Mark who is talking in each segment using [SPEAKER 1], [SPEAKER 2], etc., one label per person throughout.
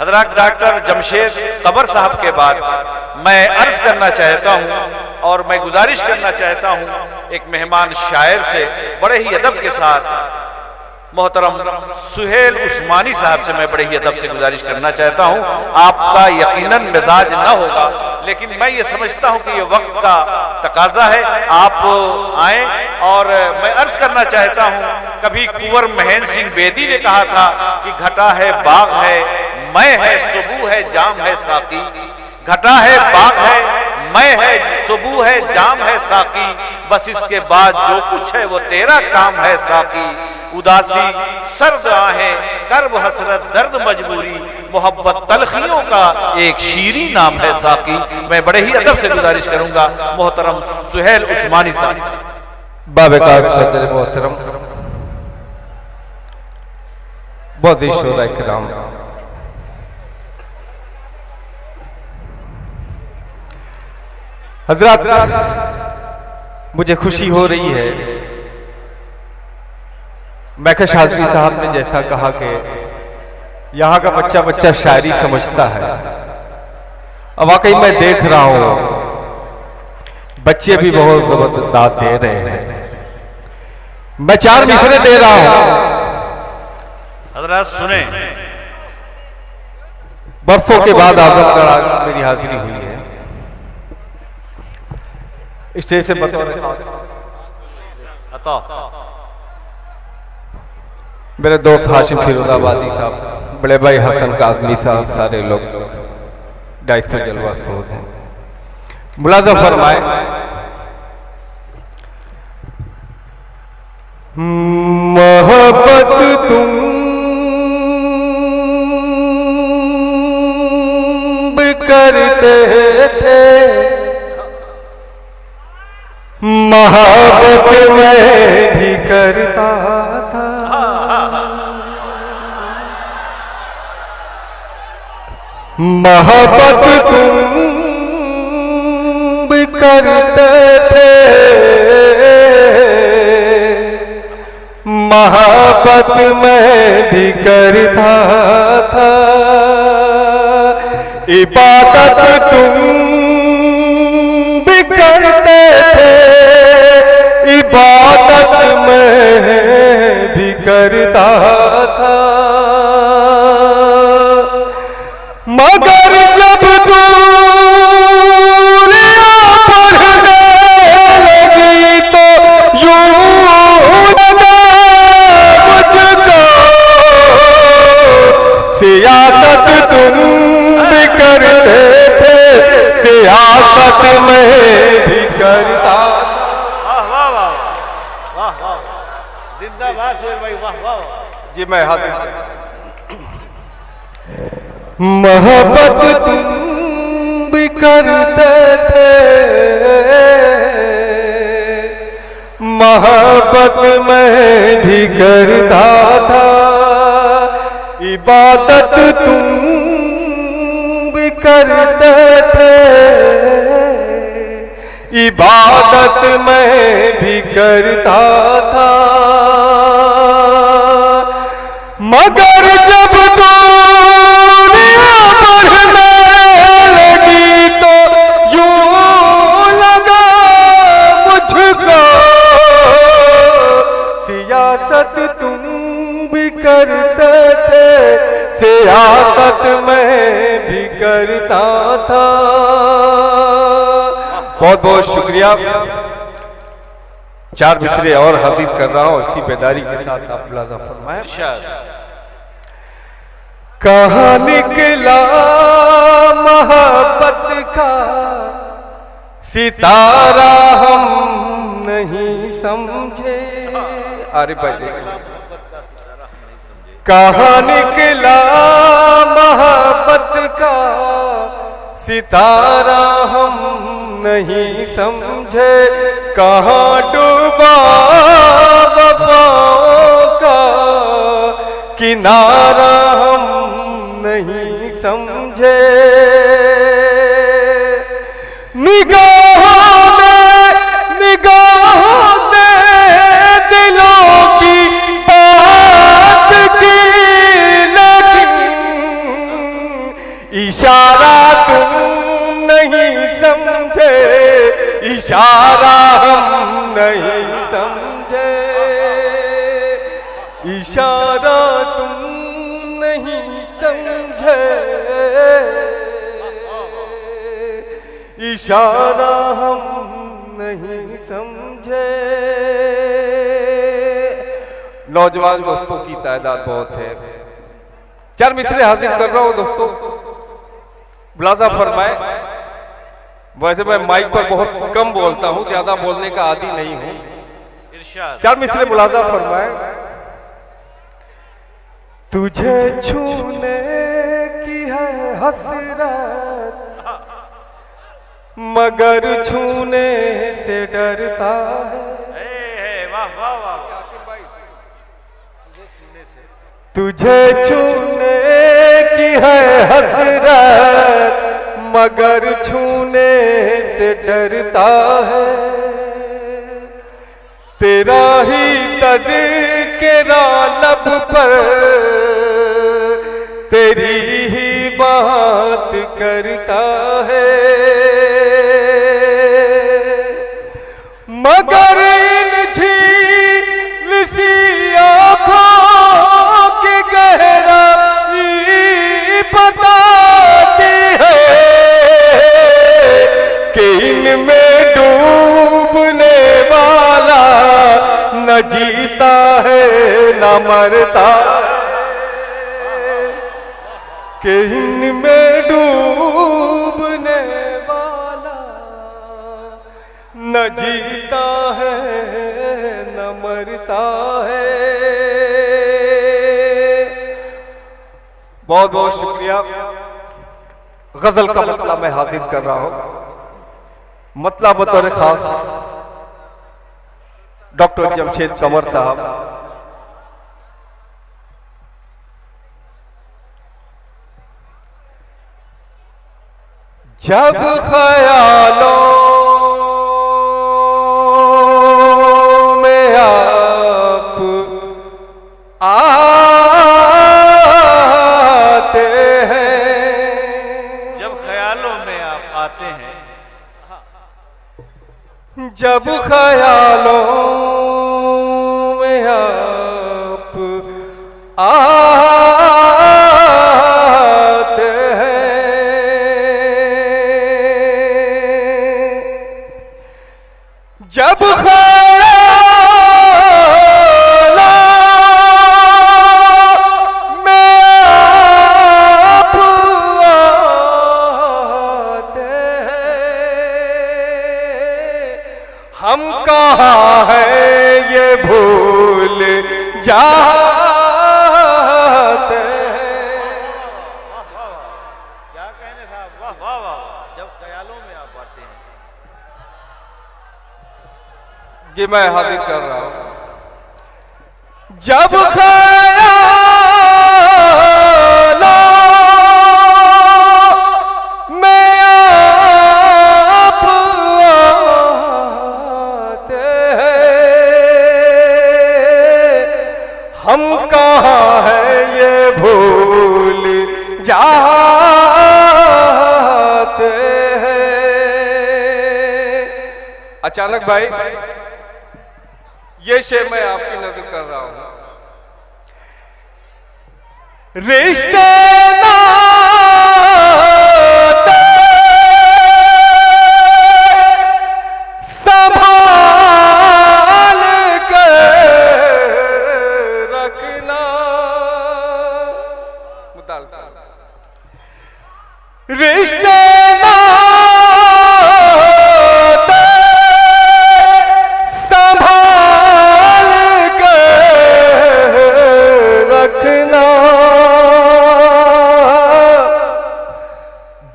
[SPEAKER 1] हजरत doctor Jamshed cover साहब के बाद मैं अर्ज करना चाहता हूं और मैं गुजारिश करना चाहता हूं एक मेहमान शायर से बड़े ही अदब के साथ मोहतरम सुहेल उस्मानी साहब से मैं बड़े ही अदब से गुजारिश करना चाहता हूं। आपका यकीनन मिजाज न होगा, लेकिन मैं ये समझता हूं कि ये वक्त का तकाजा है, आप आए। और मैं अर्ज करना चाहता हूं, कभी कुंवर महेंद्र सिंह बेदी ने कहा था कि घटा है बाग है, मैं है सुबह है जाम है साकी। घटा है बाग है, मैं है सुबह है जाम है साकी, बस इसके बाद जो कुछ है वो तेरा काम है साकी। उदासी सर्द आहें कर्ब हसरत दर्द मजबूरी, मोहब्बत तलखियों का एक शीरी नाम है साकी। मैं बड़े ही अदब से गुजारिश करूंगा मोहतरम सुहेल उस्मानी साहब।
[SPEAKER 2] बाबेकार सदर मोहतरम, बहुत ही शोधा इकराम, हजरत मुझे खुशी हो रही है। मैकश हाजरी साहब ने जैसा कहा कि यहाँ का बच्चा बच्चा शायरी समझता है, अब वाकई मैं देख रहा हूं बच्चे भी बहुत जबरदस्त दाद दे रहे हैं। मैं 4 मिसरे दे रहा हूं,
[SPEAKER 1] हजरत सुने।
[SPEAKER 2] बरसों के बाद आजमगढ़ मेरी हाजिरी हुई है। स्टेज से मेरे दोस्त हाशिम फिरोजाबादी साहब, बड़े भाई हसन काजमी साहब, सारे लोग डाइस पर जलवा फरोज हैं, मुलाजा फरमाए। मोहब्बत तुम करते थे, मोहब्बत मैं भी करता था, मोहब्बत तुम भी करते थे, मोहब्बत मैं भी करता था, इबादत तुम भी करते थे, इबादत मैं भी करता था, मगर जब दूरियां बढ़ने लगी तो यूं लगा मुझको, सियासत तुम भी करते थे, सियासत में भी करता।
[SPEAKER 1] जिंदाबाद सुहेल भाई, वाह वाह
[SPEAKER 2] जी। मैं हाथ मोहब्बत तुम भी करते थे, मोहब्बत मैं भी करता था, इबादत तुम भी करते थे, इबादत मैं भी करता था, मगर जब दूरियां बढ़ने लगी तो यूं लगा मुझको, सियासत तुम भी करते थे, सियासत मैं भी करता था। बहुत बहुत शुक्रिया। 4 मिसरे और हाजिर कर रहा हूं, इसी बेदारी के साथ आप मुलाजा फरमाएं। कहाँ निकला मोहब्बत का सितारा हम नहीं समझे। अरे भाई, कहाँ निकला मोहब्बत का सितारा हम नहीं समझे, कहाँ डूबा वफाओं का किनारा हम नहीं समझे, निगाहों से दिलों की बात की, लेकिन नहीं समझे, इशारा तुम नहीं समझे, इशारा हम नहीं समझे। नौजवान दोस्तों की तादाद बहुत है, 4 मिसरे हाजिर कर रहा हूं दोस्तों, मुलाजा फरमाए। वैसे मैं माइक पर बहुत कम बोलता हूं, ज्यादा बोलने का आदी नहीं हूं। 4 मिसरे मुलाजा फरमाए। तुझे छूने की है हसरत, मगर छूने से डरता है।
[SPEAKER 1] वाह वाह वाह,
[SPEAKER 2] तुझे छूने की है हसरत, मगर छूने से डरता है। तेरा ही तज़किरा लब पर तेरी ही बात करता है, मगर इन झील सी आँखों की गहराई बताती है कि इनमें डूबने वाला न जीता है न मरता है, कि इनमें डूबने वाला न जीता है न मरता है। बहुत बहुत शुक्रिया। गजल का मतला मैं हाजिर कर रहा हूं। मतला बतौर खास डॉक्टर जमशेद कमर साहब। जब ख्यालों में आप आते हैं,
[SPEAKER 1] जब ख्यालों में आप आते हैं,
[SPEAKER 2] जब ख्यालों में आप आते हैं, जब हम कहाँ है ये भूल जाते हैं।
[SPEAKER 1] क्या कहने था, वाह वाह वाह। जब ख्यालों में आप आते हैं,
[SPEAKER 2] ये मैं हाजिर कर रहा हूं। जब ख्यालों में आप हम कहाँ है ये भूल जाते हैं। अचानक भाई ये शेर मैं आपकी नजर कर रहा हूं। रिश्ते नाते संभाल कर रखना, रिश्ते नाते संभाल कर रखना,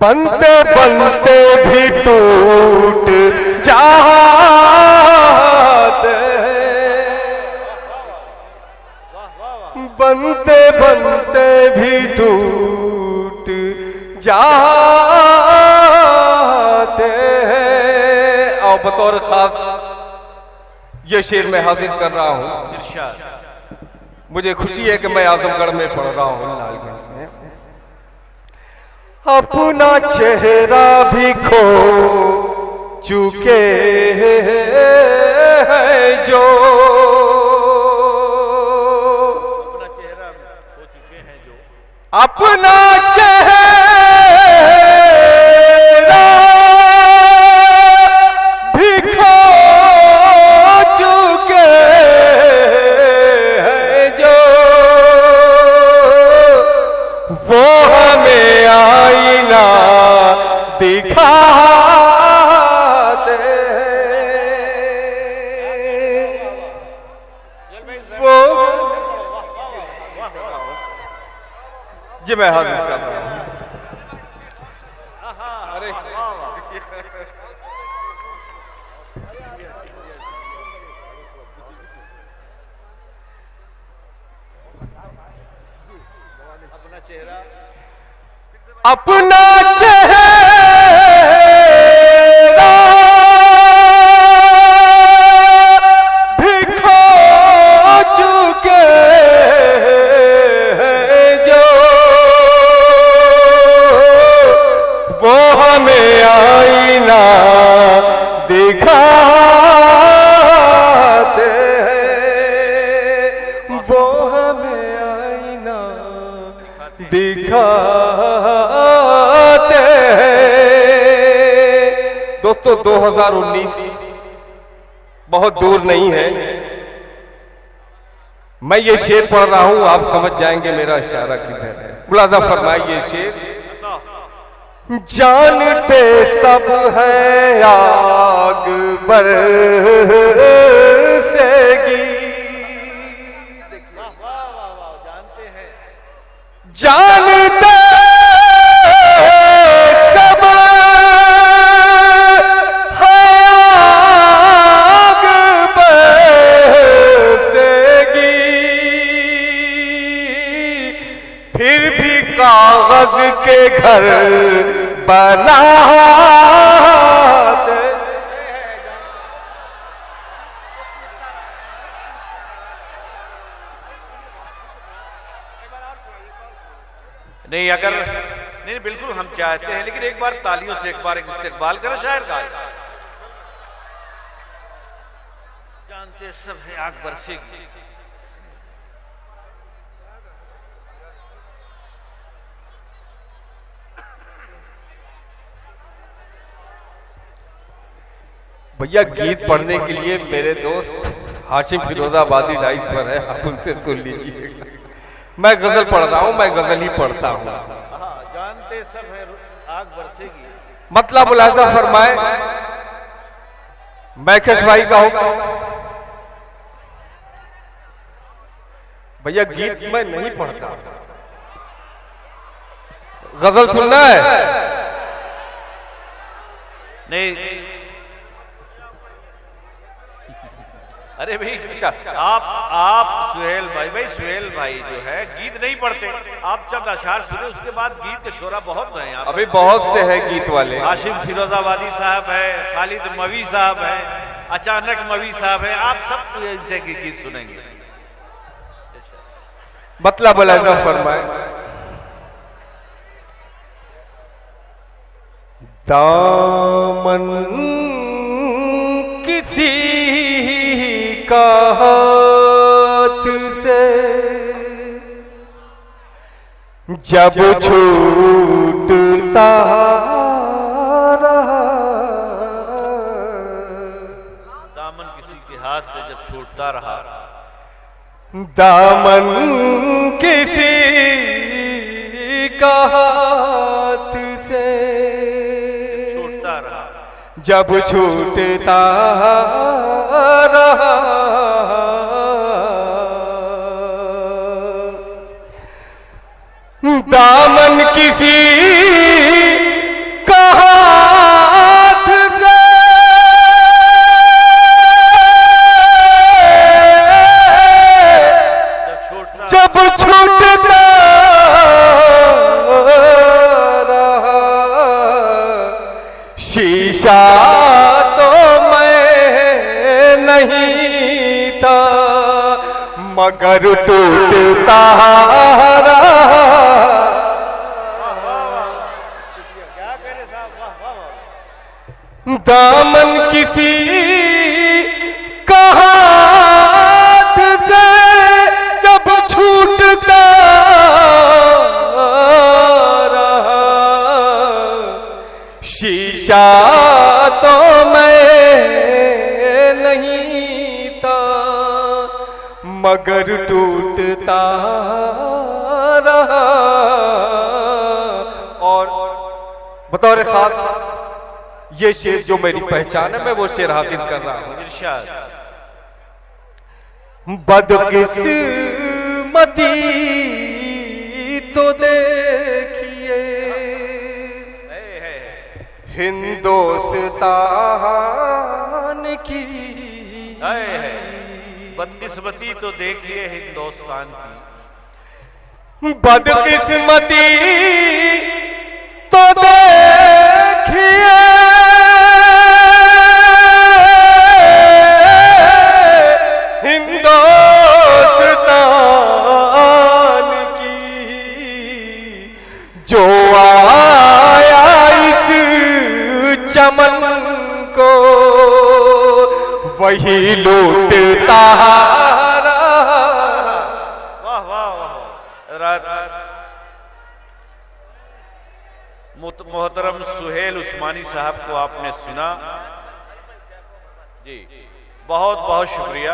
[SPEAKER 2] बनते बनते भी टूट जाते हैं, बनते बनते भी टूट जाते हैं। और बतौर खास ये शेर मैं हाजिर कर रहा हूं।
[SPEAKER 1] इरशाद।
[SPEAKER 2] मुझे खुशी है कि मैं आजमगढ़ में पढ़ रहा हूं, लालगंज में। अपना चेहरा भी खो चुके हैं जो,
[SPEAKER 1] अपना चेहरा खो चुके हैं जो,
[SPEAKER 2] अपना चेहरा भी खो चुके हैं जो, वो हमें आईना दिखाते हैं। वो जी मैं हाजिर कर रहा हूं। अरे
[SPEAKER 1] अपना चेहरा,
[SPEAKER 2] अपना चेहरा भी खो चुके हैं जो, वो हमें आईना दिखाते हैं, वो हमें आईना दिखाते हैं। दोस्तों 2019 बहुत दूर नहीं है। मैं ये शेर पढ़ रहा हूं, आप समझ जाएंगे मेरा इशारा किधर है। मुलाजा फरमाइए शेर। जानते सब है आग बरसेगी,
[SPEAKER 1] जानते हैं,
[SPEAKER 2] जानते सब है आग बरसेगी, फिर भी कागज के घर बनाते।
[SPEAKER 1] नहीं अगर नहीं बिल्कुल हम चाहते हैं, लेकिन एक बार तालियों से एक बार एक इस्तेकबाल करें शायर का। जानते सब है आग बरसेगी,
[SPEAKER 2] भैया गीत पढ़ने के लिए मेरे दोस्त हाशिम फिरोजाबादी लाइव पर है, आप उनसे सुन लीजिएगा। मैं गजल पढ़ रहा हूं, मैं गजल ही पढ़ता हूं।
[SPEAKER 1] जानते सब है आग बरसेगी,
[SPEAKER 2] मतलब मुलाजा फरमाए। मैकेश भाई का होगा भैया, गीत मैं नहीं पढ़ता, गजल सुनना है।
[SPEAKER 1] नहीं अरे भाई आप सुहेल भाई सुहेल भाई जो है गीत नहीं पढ़ते, आप चंद अशार सुने, उसके बाद गीत के शोरा बहुत हैं यहाँ
[SPEAKER 2] अभी बहुत से हैं गीत वाले।
[SPEAKER 1] हाशिम फिरोजाबादी साहब है, खालिद मवी साहब है, अचानक मवी साहब है, आप सब इनसे गीत सुनेंगे।
[SPEAKER 2] मतलब मुलाजा फरमाए। दामन किसी का हाथ से जब छूटता रहा,
[SPEAKER 1] दामन किसी के हाथ से जब छूटता रहा,
[SPEAKER 2] दामन किसी का हाथ से
[SPEAKER 1] छूटता रहा,
[SPEAKER 2] जब छूटता रहा, दामन किसी का हाथ से जब छूटता रहा, शीशा तो मैं नहीं था मगर टूटता रहा। दामन किसी का हाथ से जब छूटता रहा, शीशा तो मैं नहीं था मगर टूटता रहा। और बतौर खास ये शेर जो मेरी पहचान है, मैं वो शेर हासिल कर रहा हूं।
[SPEAKER 1] इरशाद।
[SPEAKER 2] बदकिस्मती तो देखिए हिंदुस्तान की,
[SPEAKER 1] बदकिस्मती तो देखिए हिंदुस्तान की,
[SPEAKER 2] बदकिस्मती तो देखिए हिंदुस्तान की, जो आया इस चमन को वही लूटता रहा।
[SPEAKER 1] वाह वाह वाह। रात मोहतरम सुहेल उस्मानी साहब को आपने सुना जी, बहुत बहुत शुक्रिया।